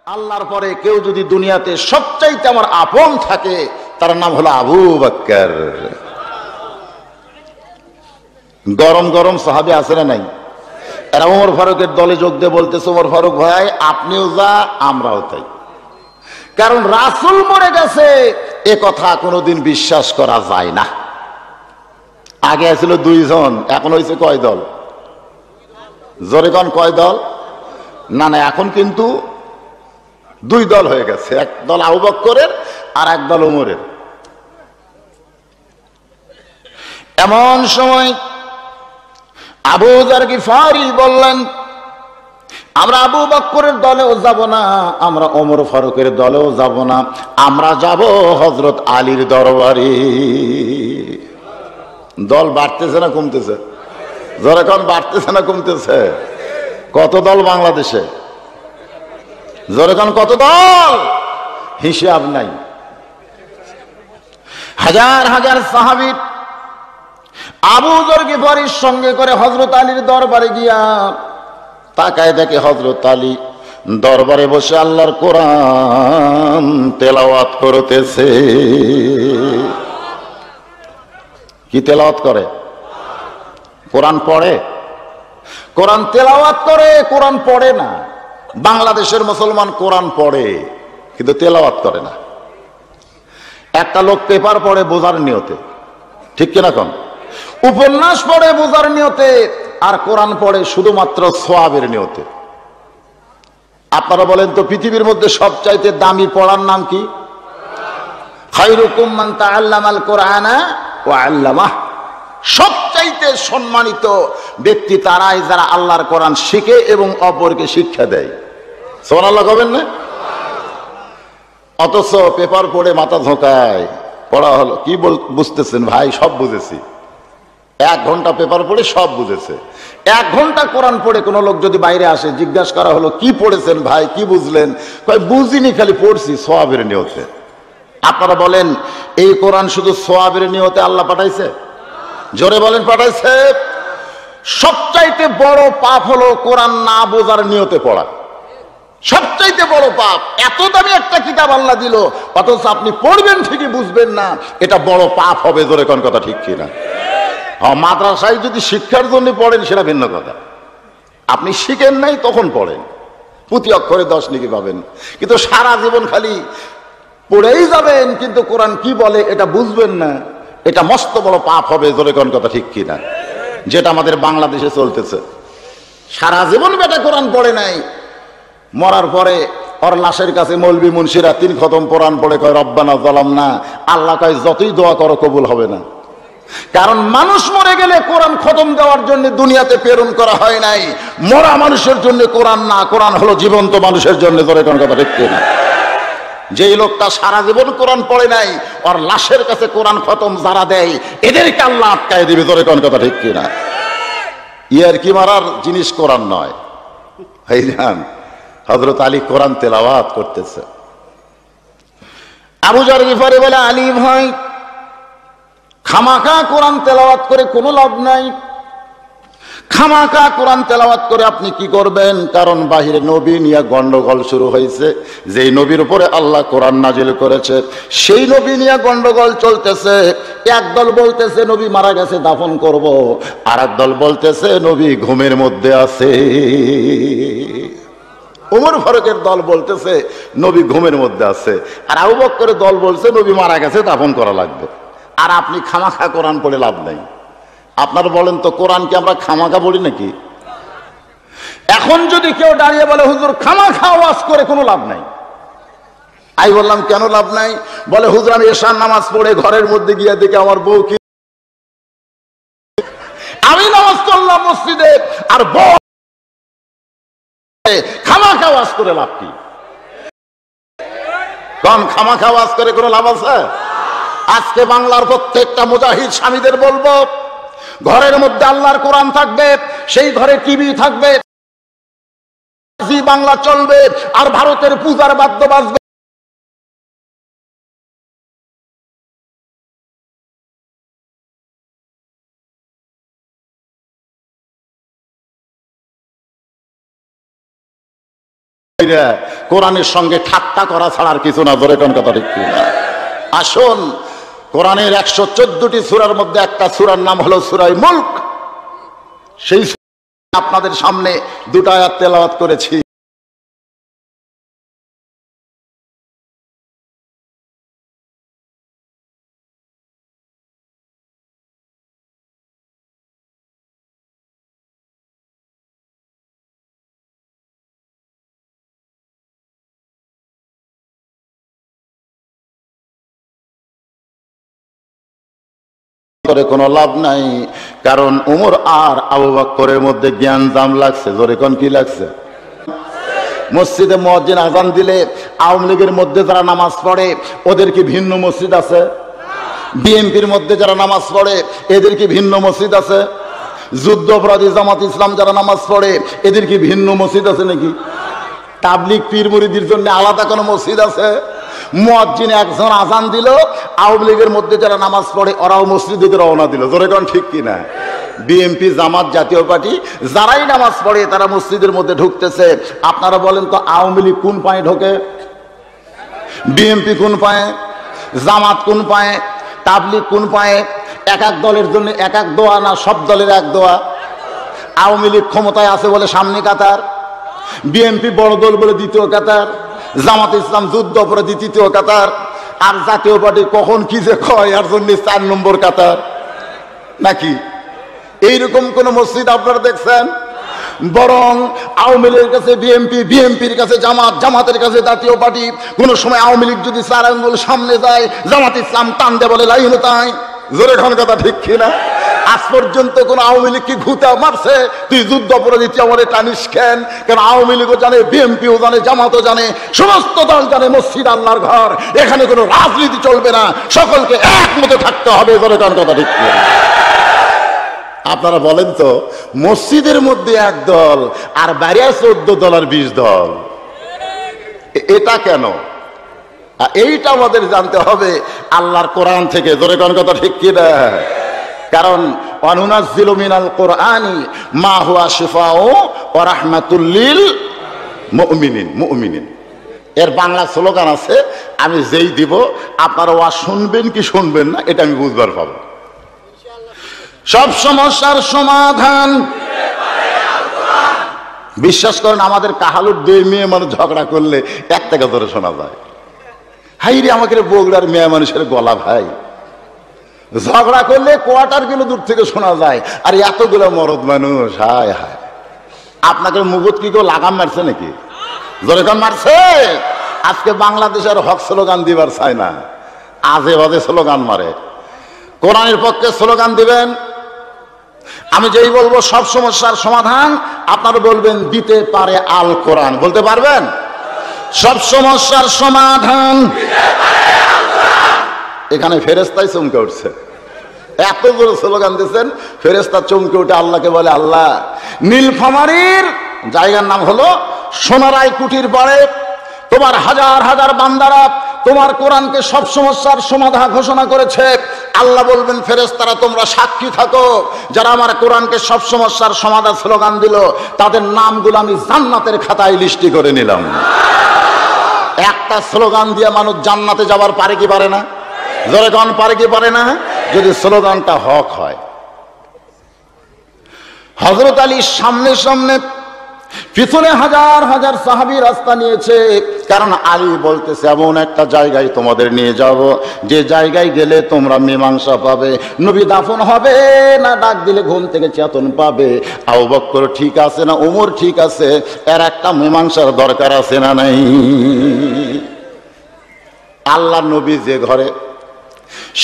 আল্লাহর পরে কেউ যদি দুনিয়াতে সবচাইতে আমার আপন থাকে তার নাম হলো আবু বকর। গরম গরম সাহাবী আছে না নাই? এরা ওমর ফারুকের দলে যোগ দিয়ে বলতেছে, ওমর ফারুক ভাই আপনিও যা আমরাও তাই, কারণ রাসূল মরে গেছে এ কথা কোনোদিন বিশ্বাস করা যায় না। আগে ছিল দুইজন, এখন হয়েছে কয় দল? জোরে কোন কয় দল? না না, এখন কিন্তু দুই দল হয়ে গেছে, এক দল আবু বকরের আর এক দল ওমরের। এমন সময় আবু যার গিফারি বললেন, আমরা আবু বকরের দলেও যাব না, আমরা ওমর ফারুকের দলেও যাব না, আমরা যাব হযরত আলীর দরবারে। দল বাড়তেছে না কমতেছে? যারা কোন বাড়তেছে না কমতেছে? কত দল বাংলাদেশে? জোরে কোন কত দল? হিসাব নাই। হাজার হাজার সাহাবী আবু যর গিফারির সঙ্গে করে হযরত আলীর দরবারে গিয়া তাকায় দেখে হযরত আলী দরবারে বসে আল্লাহর কোরআন তেলাওয়াত করতেছে। কি তেলাওয়াত করে? কোরআন পড়ে? কোরআন তেলাওয়াত করে, কোরআন পড়ে না। বাংলাদেশের মুসলমান কোরআন পড়ে কিন্তু তেলাওয়াত করে না। একটা লোক পেপার পড়ে বোঝার নিয়তে, ঠিক কিনা কোন? উপন্যাস পড়ে বোঝার নিয়তে, আর কোরআন পড়ে শুধুমাত্র সওয়াবের নিয়তে। আপনারা বলেন তো পৃথিবীর মধ্যে সবচাইতে দামি পড়ার নাম কি? খায়রুকুম মান তাআল্লামাল কোরআনা ওয়া আল্লামাহ। সবচাইতে সম্মানিত ব্যক্তি তারাই যারা আল্লাহর কোরআন শিখে এবং অপরকে শিক্ষা দেয়। সুবহানাল্লাহ কবেন না? অথচ পেপার পড়ে মাথা ঝোঁকায়। পড়া হলো কি বুঝতেছেন ভাই? সব বুঝেছি। 1 ঘন্টা পেপার পড়ে সব বুঝেছে। 1 ঘন্টা কোরআন পড়ে কোন লোক যদি বাইরে আসে, জিজ্ঞাসা করা হলো কি পড়েছেন ভাই, কি বুঝলেন? কয় বুঝিনি, খালি পড়ছি সওয়াবের নিয়তে। আপনারা বলেন এই কোরআন শুধু সওয়াবের নিয়তে আল্লাহ পাঠাইছে? জোরে বলেন পাঠাইছে? সবচাইতে বড় পাপ হলো কোরআন না বোঝার নিয়তে পড়া। সবচাইতে বড় পাপ। এত দামি একটা কিতাব আল্লাহ দিল, অথচ আপনি পড়বেন ঠিকই বুঝবেন না, এটা বড় পাপ হবে। জোরে কোন কথা ঠিক কিনা? হ্যাঁ, মাদ্রাসায় যদি শিক্ষার জন্য পড়েন সেটা ভিন্ন কথা। আপনি শিখেন নাই তখন পড়েন, প্রতি অক্ষরে 10 নেকি পাবেন। কিন্তু সারা জীবন খালি পড়েই যাবেন কিন্তু কোরআন কি বলে এটা বুঝবেন না, এটা মস্ত বড় পাপ হবে। জোরে কোন কথা ঠিক কিনা? যেটা আমাদের বাংলাদেশে চলতেছে। সারা জীবন বেটা কোরআন পড়ে নাই, মরার পরে ওর লাশের কাছে মৌলবি মুন্সিরা 3 খতম কোরআন পড়ে কয় রব্বানা যালামনা। আল্লাহ কয় যতই দোয়া করো কবুল হবে না, কারণ মানুষ মরে গেলে কোরআন খতম দেওয়ার জন্য দুনিয়াতে প্রেরণ করা হয় নাই। মরা মানুষের জন্য কোরআন না, কোরআন হলো জীবন্ত মানুষের জন্য। জোরে কোন কথা ঠিক কিনা? যেই লোকটা সারা জীবন কোরআন পড়ে নাই, ওর লাশের কাছে কোরআন খতম যারা দেয় এদেরকে আল্লাহ আটকায় দিবে। জোরে কোন কথা ঠিক কিনা? ইয়ার কি মারার জিনিস কোরআন নয়। ভাইজান, হযরত আলী কোরআন তেলাওয়াত করতেছে। আবু যর গিফারি বলে, আলী ভাই খামাখা কোরআন তেলাওয়াত করে কোনো লাভ নাই। খামাখা কোরআন তেলাওয়াত করে আপনি কি করবেন? কারণ বাহিরে নবী নিয়ে গন্ডগোল শুরু হয়েছে। যেই নবীর উপরে আল্লাহ কোরআন নাজিল করেছে সেই নবী নিয়ে গন্ডগোল চলতেছে। একদল বলতেছে নবী মারা গেছে, দাফন করব, আর একদল বলতেছে নবী ঘুমের মধ্যে আছে। ওমর ফারুকের দল বলতেছে নবী ঘুমের মধ্যে আছে, আর আবু বকরের দল বলছে নবী মারা গেছে, দাফন করা লাগবে। আর আপনি খামাখা কোরআন পড়ে লাভ নাই। আপনারা বলেন তো কোরআন কি আমরা খামাখা পড়ি নাকি? এখন যদি কেউ দাঁড়িয়ে বলে হুজুর খামাখা ওয়াজ করে কোনো লাভ নাই, আমি বললাম কেন লাভ নাই? বলে হুজুর আমি এশার নামাজ পড়ে ঘরের মধ্যে গিয়ে দেখি আমার বউ কি, আমি নামাজ পড়লাম মসজিদে আর বউ খামাখা ওয়াজ করে লাভ কি? কোন খামাখা ওয়াজ করে কোনো লাভ আছে? আজকে বাংলার প্রত্যেকটা মুজাহিদ স্বামীদের বলবো, ঘরের মধ্যে আল্লাহর কোরআন থাকবে, সেই ঘরে টিভি থাকবে, জি বাংলা চলবে, আর ভারতের পূজার বাদ্য বাজবে। কোরআনের সঙ্গে ঠাট্টা করা ছাড়ার কিছু না। ধরে কোন কথা ঠিক না? আসুন, কোরআনের 114টি সূরার মধ্যে একটা সূরার নাম হলো সূরা মুলক। সেই আপনাদের সামনে দুটো আয়াত তেলাওয়াত করেছি। করে কোনো লাভ নাই, কারণ উমর আর আবু বকরের মধ্যে জ্ঞান দাম লাগছে। জোরে কোন কি লাগছে? মসজিদে মুয়াজ্জিন আযান দিলে আওয়ামী লীগের মধ্যে যারা নামাজ পড়ে ওদের কি ভিন্ন মসজিদ আছে? বিএনপির মধ্যে যারা নামাজ পড়ে এদের কি ভিন্ন মসজিদ আছে? যুদ্ধ অপরাধী জামাত ইসলাম যারা নামাজ পড়ে এদের কি ভিন্ন মসজিদ আছে নাকি? তাবলিগ পীর মুরিদের জন্য আলাদা কোনো মসজিদ আছে? মুয়াজ্জিন একজন আযান দিল, আওয়ামী লীগের মধ্যে যারা নামাজ পড়ে ওরাও মসজিদে রওনা দিল। জোরে কোন ঠিক কিনা? বিএনপি, জামাত, জাতীয় পার্টি যারাই নামাজ পড়ে তারা মসজিদের মধ্যে ঢুকতেছে। আপনারা বলেন তো, আওয়ামী লীগ কোন পায়ে ঢোকে? বিএনপি কোন পায়ে? জামাত কোন পায়ে? তাবলিগ কোন পায়ে? এক এক দলের জন্য এক এক দোয়া না সব দলের এক দোয়া? আওয়ামী লীগ ক্ষমতায় আছে বলে সামনে কাতার, বিএনপি বড় দল বলে দ্বিতীয় কাতার, জামাত ইসলাম যুদ্ধ অপরাধী তৃতীয় কাতার, আর জাতীয় পার্টি কখন কি যে কয় আর জন্য 4 নম্বর কাতার নাকি? এইরকম কোন মসজিদ আপনারা দেখছেন? বরং আওয়ামী লীগের কাছে বিএনপি, বিএনপির কাছে জামাত, জামাতের কাছে জাতীয় পার্টি। কোন সময় আওয়ামী লীগ যদি 4 আঙ্গুল সামনে যায়, জামাত ইসলাম টান দেয় বলে লাইন তাই। জোরে কোন কথা ঠিক কিনা? আজ পর্যন্ত কোন আওয়ামী লীগ কি ঘুতা মারছে তুই যুদ্ধ অপরাধী তুই আমারে টানিস কেন? কারণ আওয়ামী লীগও জানে, বিএনপিও জানে, জামাতও জানে, সমস্ত দল জানে মসজিদ আল্লাহর ঘর, এখানে কোনো রাজনীতি চলবে না, সকলকে একমতে থাকতে হবে। জোরে কোন কথা ঠিক কিনা? আপনারা বলেন তো, মসজিদের মধ্যে এক দল আর বাইরে 14 দল আর 20 দল, এটা কেন? এইটা আমাদের জানতে হবে আল্লাহর কোরআন থেকে। জোরে কোন কথা ঠিক কিনা? কারণ ওয়ানুনাজ্জিলু মিনাল কোরআনি মা হুয়া শিফাউ ওয়া রাহমাতুল লিল মুমিনিন। এর বাংলা স্লোগান আছে, আমি যেই দিব আপনারা ওয়া শুনবেন কি শুনবেন না এটা আমি বুঝবার পাবো। সব সমস্যার সমাধান। বিশ্বাস করেন, আমাদের কাহালুর 2 মেয়ে মানুষ ঝগড়া করলে 1 টাকা ধরে শোনা যায়। হাই রে, আমাকে বগুড়ার মেয়ে মানুষের গলা ভাই, ঝগড়া করলে কোয়ার্টার কিলো দূর থেকে শোনা যায়, আর এতগুলো মরদ মানুষ। হায় হায়, আপনাকে মুগুত কি কেউ লাগাম মারছে নাকি? যেরকম মারছে। আজকে বাংলাদেশের হক স্লোগান দিবার চায় না, আজে বাজে স্লোগান মারে। কোরআনের পক্ষে স্লোগান দিবেন, আমি যেই বলবো সব সমস্যার সমাধান, আপনারা বলবেন দিতে পারে আল কোরআন। বলতে পারবেন? সব সমস্যার সমাধান এখানে ফেরেশতাই চমকে উঠছে। এত বড় স্লোগান দিচ্ছেন, ফেরেশতা চমকে উঠে আল্লাহকে বলে, আল্লাহ, নীলফামারীর জায়গার নাম হলো সোনারাই কুটির পাড়ে তোমার হাজার হাজার বান্দারা তোমার কোরআনকে সব সমস্যার সমাধান ঘোষণা করেছে। আল্লাহ বলবেন, ফেরেশতারা তোমরা সাক্ষী থাকো, যারা আমার কোরআনকে সব সমস্যার সমাধান স্লোগান দিল তাদের নামগুলো আমি জান্নাতের খাতায় লিস্টি করে নিলাম। একটা স্লোগান দিয়ে মানুষ জান্নাতে যাবার পারে কি পারে না? জোরে কোন পারে কি পারে না? যদি স্লোগানটা হক হয়। হযরত আলী সামনে সামনে, পিছনে হাজার হাজার সাহাবী রাস্তা নিয়েছে, কারণ আলী বলতেছে এমন একটা জায়গায় তোমাদের নিয়ে যাব যে জায়গায় গেলে তোমরা মীমাংসা পাবে, নবী দাফন হবে না ডাক দিলে ঘুম থেকে চেতন পাবে, আবু বকর ঠিক আছে না ওমর ঠিক আছে, এর একটা মীমাংসার দরকার আছে না নাই? আল্লাহ নবী যে ঘরে,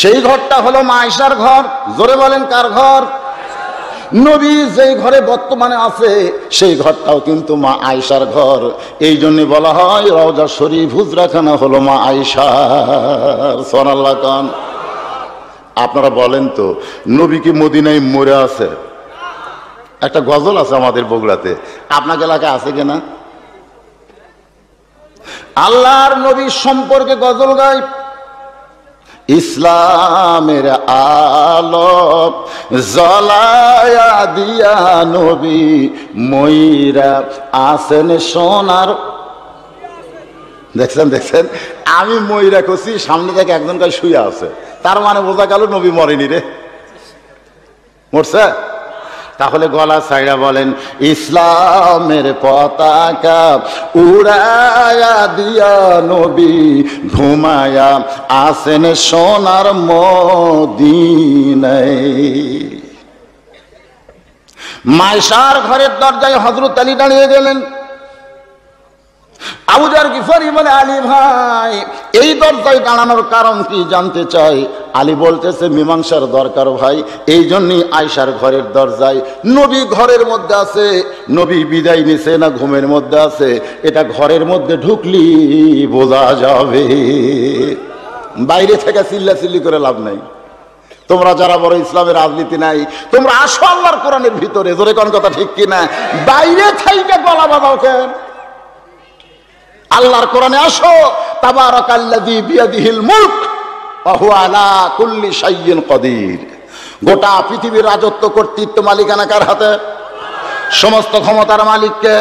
সেই ঘরটা হলো মা আয়েশার ঘর। জোরে বলেন, কার ঘর? নবী যেই ঘরে বর্তমানে আছে সেই ঘরটাও কিন্তু মা আয়েশার ঘর। এই জন্য বলা হয় রওজা শরীফ হুজরাখানা হলো মা আয়েশার। সুবহানাল্লাহ কান। আপনারা বলেন তো, নবী কি মদিনায় মরে আছে? একটা গজল আছে আমাদের বগুড়াতে, আপনার এলাকায় আছে কিনা? আল্লাহর নবী সম্পর্কে গজল গায়, ইসলামের আলো জ্বলায়া দিয়া নবী ময়রা আসেন সোনার দেখছেন দেখছেন, আমি ময়রা করছি, সামনে থেকে একজন কাল শুয়ে আছে, তার মানে বোঝা গেল নবী মরেনি রে, মরছে। তাহলে গলা ছাইড়া বলেন, ইসলামের পতাকা উড়ায়া দিয়া নবী ঘুমায়া আসেন সোনার মদিনায়। মাইশার ঘরের দরজায় হযরত আলী দাঁড়িয়ে গেলেন। আবু যার গিফারি বলে, আলী ভাই এই দরজায় দাঁড়ানোর কারণ কি জানতে চাই? আলী বলতেছে, মীমাংসার দরকার ভাই, এই জন্যই আয়েশার ঘরের দরজায়। নবী ঘরের মধ্যে আছে, নবী বিদায় নিছে না ঘুমের মধ্যে আছে, এটা ঘরের মধ্যে ঢুকলি বোঝা যাবে, বাইরে থেকে চিল্লাচিল্লি করে লাভ নাই। তোমরা যারা বড় ইসলামের রাজনীতি নাই, তোমরা আসো আল্লাহর কোরআনের ভিতরে, জোরে কোন কথা ঠিক কিনা? বাইরে থাইকে গলা বাঁধাও কেন? আল্লাহর কোরআনে আসো, তাবারাকাল্লাযী বিয়াদিহিল মুলক ওয়া হুয়া আলা কুল্লি শাইইন কাদির। গোটা পৃথিবীর রাজত্ব কর্তৃত্ব মালিকানা কার হাতে? সমস্ত ক্ষমতার মালিককে।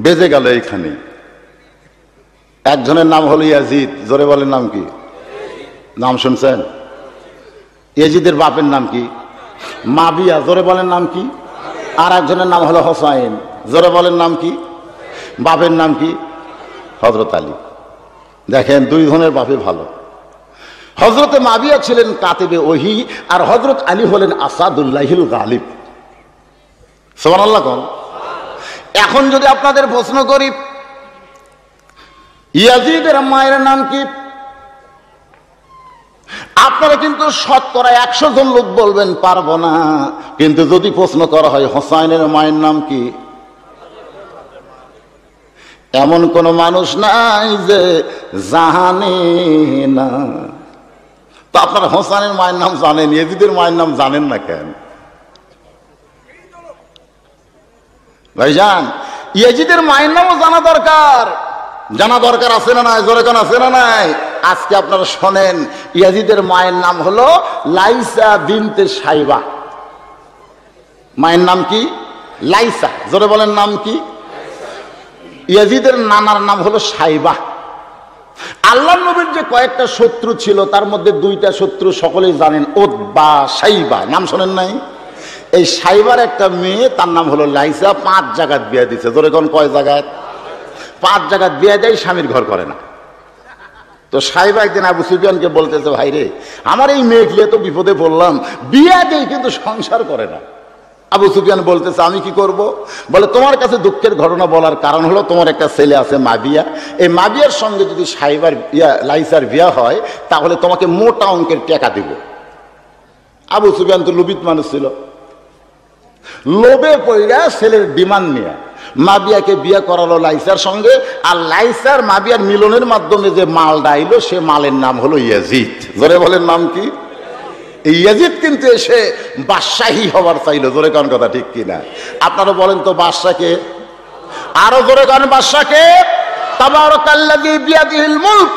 বেজে গেল এইখানে। একজনের নাম হলো ইয়াজিদ, জোরে বলেন নাম কি? নাম শুনছেন? ইয়াজিদের বাপের নাম কি? মাবিয়া, জোরে বলেন নাম কি? আর একজনের নাম হলো হোসাইন, জোরে বলেন নাম কি? বাপের নাম কি? হযরত আলী। দেখেন দুই ধরনের বাপে ভালো। হযরতে মাবিয়া ছিলেন কাতিবে ওহী, আর হযরত আলী হলেন আসাদুল্লাহিল গালিব। সুবহানাল্লাহ কোন? এখন যদি আপনাদের প্রশ্ন করি, ইয়াজিদের মায়ের নাম কি? আপনারা কিন্তু শতকরা 100 জন লোক বলবেন পারবো না, কিন্তু যদি প্রশ্ন করা হয় হোসাইনের মায়ের নাম কি, এমন কোন মানুষ নাই যে জানে না। তো আপনারা হোসাইনের মায়ের নাম জানেন, ইয়াজিদের মায়ের নাম জানেন না কেন? ভাইজান, ইয়াজিদের মায়ের নামও জানা দরকার, জানা দরকার আছে না নাই? জোরে কোন আছে না নাই? আজকে আপনারা শোনেন, ইয়াজিদের মায়ের নাম হলো লাইসা বিনতে সাইবা। মায়ের নাম কি? লাইসা, জোরে বলেন নাম কি? ইয়াজিদের নানার নাম হলো সাইবা। আল্লাহর নবীর যে কয়েকটা শত্রু ছিল, তার মধ্যে 2টা শত্রু সকলেই জানেন, উতবা, সাইবা, নাম শোনেন নাই? এই সাইবার একটা মেয়ে, তার নাম হলো লাইসা, 5 জায়গায় বিয়ে দিছে। জোরে কোন কয় জায়গায়? 5 জায়গায় বিয়ে দেয়, স্বামীর ঘর করে না। তো সাইবা একদিন আবু সুফিয়ানকে বলতেছে, ভাই রে, আমার এই মেয়েকে তো বিপদে পড়লাম, বিয়ে দেয় কিন্তু সংসার করে না। আবু সুফিয়ান বলতেছে, আমি কি করব? বলে, তোমার কাছে দুঃখের ঘটনা বলার কারণ হলো তোমার একটা ছেলে আছে মাবিয়া, এই মাবিয়ার সঙ্গে যদি সাইবার লাইসার বিয়া হয়, তাহলে তোমাকে মোটা অঙ্কের টাকা দিব। আবু সুফিয়ান তো লোভিত মানুষ ছিল, লোভে পইরা ছেলের ডিমান্ড নিয়ে মাবিয়াকে বিয়ে করালো লাইসার সঙ্গে। আর লাইসার মাবিয়ার মিলনের মাধ্যমে যে মালটা আইলো, সে মালের নাম হলো ইয়াজিদ। জোরে বলেন নাম কি? ইয়াজিদ কিন্তু এসে বাদশাহী হবার চাইলো। জোরে কোন কথা ঠিক কিনা? আপনারা বলেন তো বাদশাকে, আরো জোরে কোন বাদশাকে? তাবারাকাল্লাযী বিয়াদিহিল মুলক।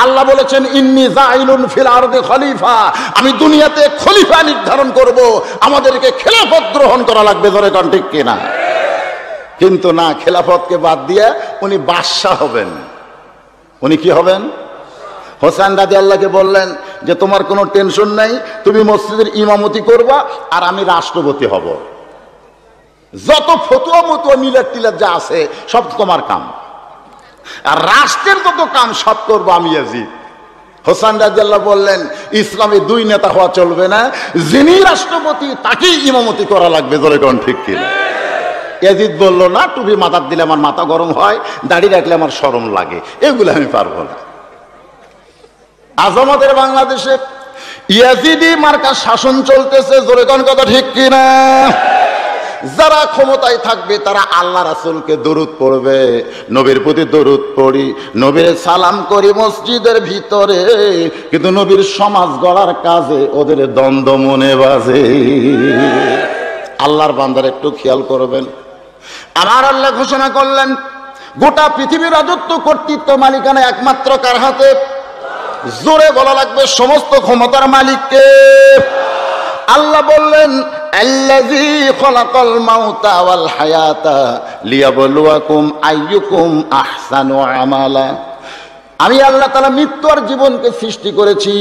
আল্লাহ বলেছেন, ইন্নী জাইলুন ফিল আরদি খলিফা, আমি দুনিয়াতে খলিফা নির্ধারণ করব, আমাদেরকে খেলাফত গ্রহণ করা লাগবে। জোরে কোন ঠিক কিনা? কিন্তু না, খেলাফতকে বাদ দিয়ে উনি বাদশাহ হবেন। উনি কি হবেন? হোসেন রাদিয়াল্লাহকে বললেন যে, তোমার কোনো টেনশন নাই, তুমি মসজিদের ইমামতি করবা, আর আমি রাষ্ট্রপতি হব। যত ফতুয়া মতুয়া মিলাদ টিলাদ যা আছে সব তোমার কাম, আর রাষ্ট্রের যত কাম সব করবো আমি ইয়াজিদ। হোসেন রাদিয়াল্লাহু বললেন, ইসলামে 2 নেতা হওয়া চলবে না, যিনি রাষ্ট্রপতি তাকেই ইমামতি করা লাগবে। জোরে কোন ঠিক কিনা? ইয়াজিদ বলল, না, টুপি মাথার দিলে আমার মাথা গরম হয়, দাড়ি রাখলে আমার শরম লাগে, এগুলো আমি পারবো না। আজ আমাদের বাংলাদেশে ইয়াজিদি মার্কা শাসন চলতেছে। জোরে কোন কথা ঠিক কিনা? যারা ক্ষমতায় থাকবে তারা আল্লাহ রাসূলকে দরুদ পড়বে, নবীর প্রতি দরুদ পড়ি, নবীর সালাম করি মসজিদের ভিতরে, কিন্তু নবীর সমাজ গড়ার কাজে ওদের দ্বন্দ্ব মনে বাজে। আল্লাহর বান্দার একটু খেয়াল করবেন। আমার আল্লাহ ঘোষণা করলেন, গোটা পৃথিবীর রাজত্ব কর্তৃত্ব মালিকানা একমাত্র কার হাতে? জোরে বলা লাগবে, সমস্ত ক্ষমতার মালিককে। আল্লাহ বললেন, আল্লাযী খলাকাল মাউতা ওয়াল হায়াতা লিয়াবলুয়াকুম আইয়ুকুম আহসানু আমালা। আমি আল্লাহ তাআলা মৃত্যু আর জীবনকে সৃষ্টি করেছি,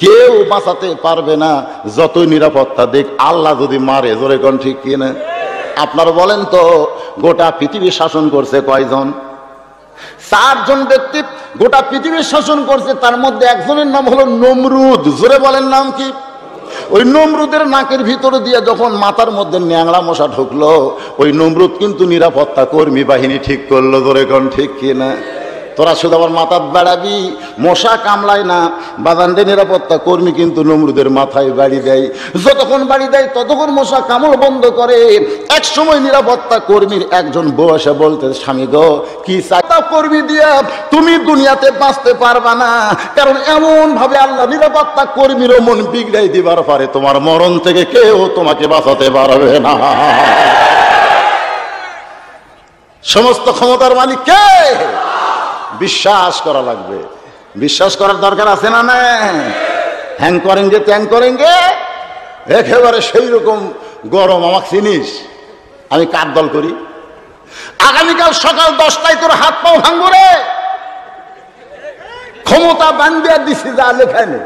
কেউ বাঁচাতে পারবে না যতই নিরাপত্তা দেখ। আল্লাহ যদি মারে, জোরে কোন ঠিক কিনা? আপনারা বলেন তো, গোটা পৃথিবী শাসন করছে কয়জন? 4 জন ব্যক্তি গোটা পৃথিবীর শাসন করছে। তার মধ্যে একজনের নাম হলো নমরুদ। জোরে বলেন নাম কি? ওই নমরুদের নাকের ভিতরে দিয়ে যখন মাথার মধ্যে ন্যাংরা মশা ঢুকলো, ওই নমরুদ কিন্তু নিরাপত্তা কর্মী বাহিনী ঠিক করলো। জোরে কোন ঠিক কিনা? তোরা শুধু আবার মাথা বাড়াবি, মশা কামলায় না, বাগানদের নিরাপত্তা কর্মী কিন্তু নমরুদের মাথায় বাড়ি দেয়। যতক্ষণ বাড়ি দেয় ততক্ষণ মশা কামড় বন্ধ করে। এক সময় নিরাপত্তা কর্মীর একজন বউ এসে বলতে, স্বামী গো, কি চাকরি কর্মী দিয়া তুমি দুনিয়াতে বাঁচতে পারবা না, কারণ এমন ভাবে আল্লাহ নিরাপত্তা কর্মীরও মন বিগড়াই দিবার পারে, তোমার মরণ থেকে কেউ তোমাকে বাঁচাতে পারবে না। সমস্ত ক্ষমতার মালিক কে? বিশ্বাস করা লাগবে। বিশ্বাস করার দরকার আছে না? না, হ্যাং করেঙ্গে ত্যাং করেঙ্গে, একেবারে সেই রকম গরম। আমাকে চিনিস? আমি কার দল করি? আগামীকাল সকাল 10টায় তোর হাত পাও ভাঙবো রে। ক্ষমতা বান্ধিয়া দিছি, যা লেখায় নেই,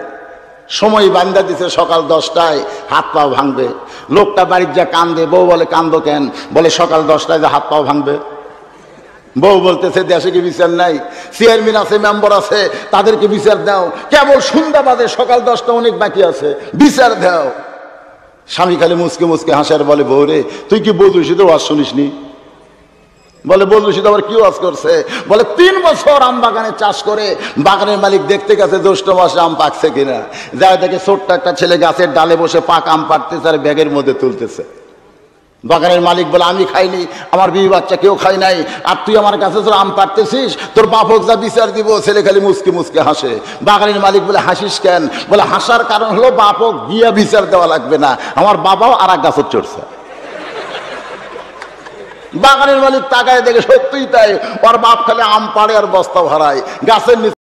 সময় বান্ধিয়া দিছে, সকাল 10টায় হাত পাও ভাঙবে। লোকটা বাড়ির যা কান্দে, বউ বলে কান্দো কেন? বলে সকাল 10টায় যা হাত পাও ভাঙবে। বউ বলতেছে দেশে কি বিচার নাই? চেয়ারম্যান আছে, মেম্বার আছে, তাদেরকে বিচার দাও। কেবল সন্ধ্যা বাজে, সকাল 10টা অনেক বাকি আছে, বিচার দাও। স্বামী খালি মুসকে মুসকে হাসার বলে, বউ রে তুই কি বদরুশিদের ওয়াজ শুনিসনি? বলে বদরুশিদ আবার কি ওয়াজ করছে? বলে 3 বছর আম বাগানে চাষ করে বাগানের মালিক দেখতে গেছে জ্যৈষ্ঠ মাসে আম পাকছে কিনা। যায় দেখে ছোট্ট একটা ছেলে গাছের ডালে বসে পাক আম পাড়তেছে আর ব্যাগের মধ্যে তুলতেছে। বাগানের মালিক বলে, আমি খাইনি, আমার বিবি বাচ্চা কেউ খাই নাই, আর তুই আমার কাছে তোর আম পাড়তেছিস, তোর বাপ হোক যা বিচার দিব। ছেলে খালি মুসকে মুসকে হাসে। বাগানের মালিক বলে, হাসিস কেন? বলে, হাসার কারণ হলো বাপ হোক গিয়া বিচার দেওয়া লাগবে না, আমার বাবাও আর এক গাছের চড়ছে। বাগানের মালিক তাকায় দেখে সত্যিই তাই, ওর বাপ খালি আম পাড়ে আর বস্তা ভরায় গাছের নিচে।